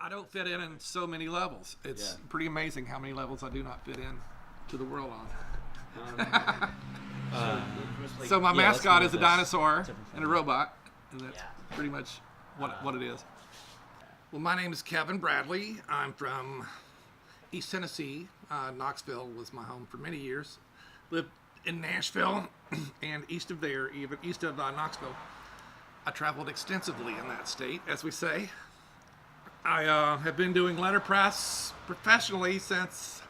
I don't fit in so many levels. It's pretty amazing how many levels I do not fit in to the world on. So my mascot is a dinosaur and a robot, and that's pretty much what it is. Well, my name is Kevin Bradley. I'm from East Tennessee. Knoxville was my home for many years. Lived in Nashville and east of there, even east of Knoxville. I traveled extensively in that state, as we say. I have been doing letterpress professionally since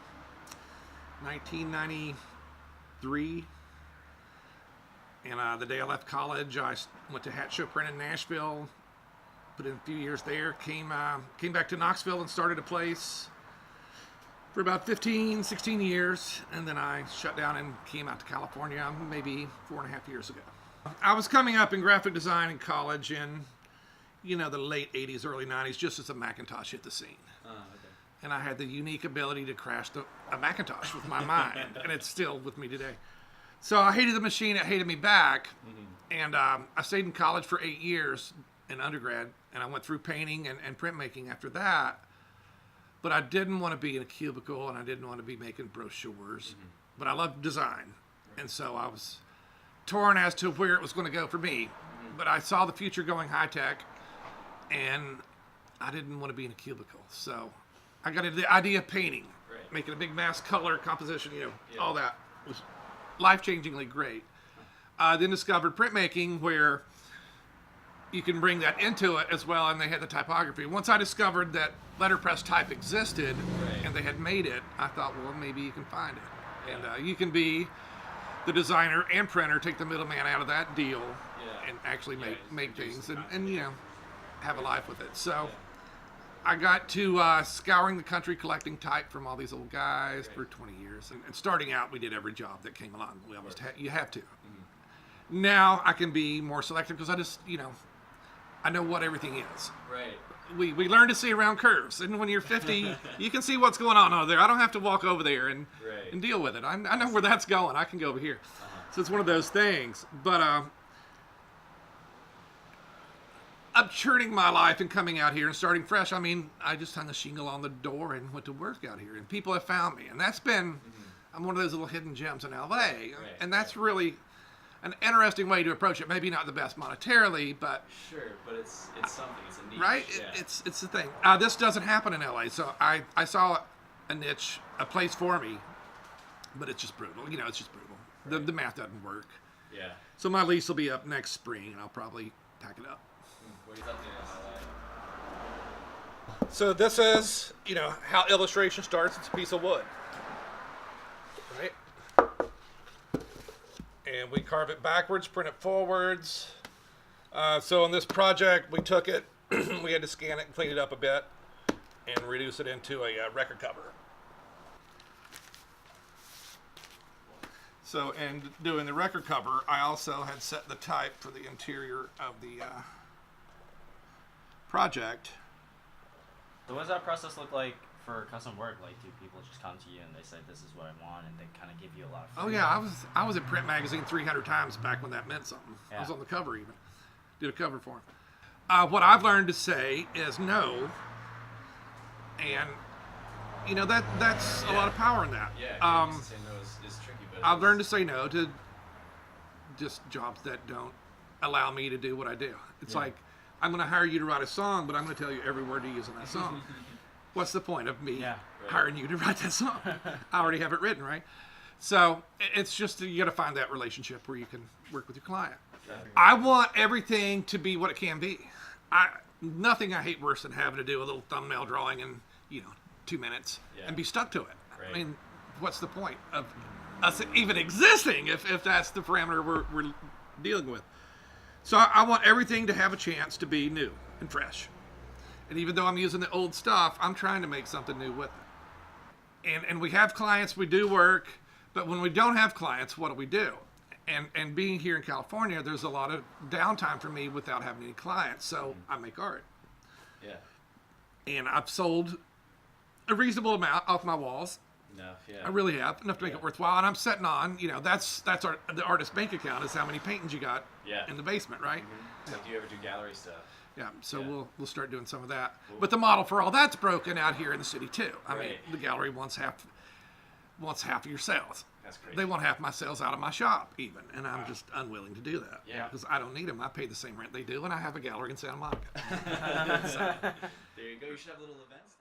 1993. And the day I left college, I went to Hat Show Print in Nashville, put in a few years there, came back to Knoxville and started a place for about 15, 16 years. And then I shut down and came out to California maybe 4.5 years ago. I was coming up in graphic design in college in, the late 80s, early 90s, just as a Macintosh hit the scene. Okay. And I had the unique ability to crash a Macintosh with my mind, and it's still with me today. So I hated the machine, it hated me back, and I stayed in college for 8 years in undergrad, and I went through painting and printmaking after that. But I didn't want to be in a cubicle, and I didn't want to be making brochures, but I loved design, and so I was torn as to where it was going to go for me. But I saw the future going high-tech, and I didn't want to be in a cubicle. So I got into the idea of painting, making a big mass color composition, all that was life-changingly great. Then discovered printmaking, where you can bring that into it as well, and they had the typography. Once I discovered that letterpress type existed and they had made it, I thought, well, maybe you can find it. And you can be the designer and printer, take the middleman out of that deal, and actually make things and have a life with it. So I got to scouring the country collecting type from all these old guys for 20 years. And starting out, we did every job that came along. We almost you have to. Now I can be more selective because I just, I know what everything is. Right. We learn to see around curves. And when you're 50, you can see what's going on over there. I don't have to walk over there and deal with it. I know where that's going. I can go over here. So it's one of those things. But I'm churning my life and coming out here and starting fresh. I mean, I just hung a shingle on the door and went to work out here, and people have found me. And that's been, I'm one of those little hidden gems in LA. And that's really an interesting way to approach it. Maybe not the best monetarily, but sure, but it's something. It's a niche, right? It's the thing. This doesn't happen in LA, so I saw a niche, a place for me, but it's just brutal. It's just brutal. The math doesn't work. Yeah. So my lease will be up next spring, and I'll probably pack it up. What do you think of LA? So this is, how illustration starts. It's a piece of wood, right? And we carve it backwards, print it forwards. So in this project, we took it, we had to scan it and clean it up a bit and reduce it into a record cover. So in doing the record cover, I also had set the type for the interior of the project. So what does that process look like for custom work? Like, do people just come to you and they say, this is what I want, and they kind of give you a lot of freedom? Oh yeah, I was in print magazine 300 times back when that meant something. Yeah. I was on the cover even. Did a cover for him. What I've learned to say is no, and that's a lot of power in that. Yeah, to say no is tricky, but I've learned to say no to just jobs that don't allow me to do what I do. It's like, I'm going to hire you to write a song, but I'm going to tell you every word to use in that song. What's the point of me hiring you to write that song? I already have it written, right? So it's just, you got to find that relationship where you can work with your client. I want everything to be what it can be. Nothing I hate worse than having to do a little thumbnail drawing in 2 minutes and be stuck to it. Right. I mean, what's the point of us even existing if that's the parameter we're dealing with? So I want everything to have a chance to be new and fresh. And even though I'm using the old stuff, I'm trying to make something new with it. And we have clients, we do work, but when we don't have clients, what do we do? And being here in California, there's a lot of downtime for me without having any clients, so I make art. Yeah. And I've sold a reasonable amount off my walls. Enough, yeah. I really have, enough to make it worthwhile. And I'm sitting on, that's the artist bank account is how many paintings you got in the basement, right? So do you ever do gallery stuff? Yeah, so Yeah. we'll start doing some of that. But the model for all that's broken out here in the city too. I mean, Right. the gallery wants half of your sales. That's crazy. They want half my sales out of my shop even, and I'm just unwilling to do that. Yeah. Because I don't need them. I pay the same rent they do, and I have a gallery in Santa Monica. There you go. You should have little events.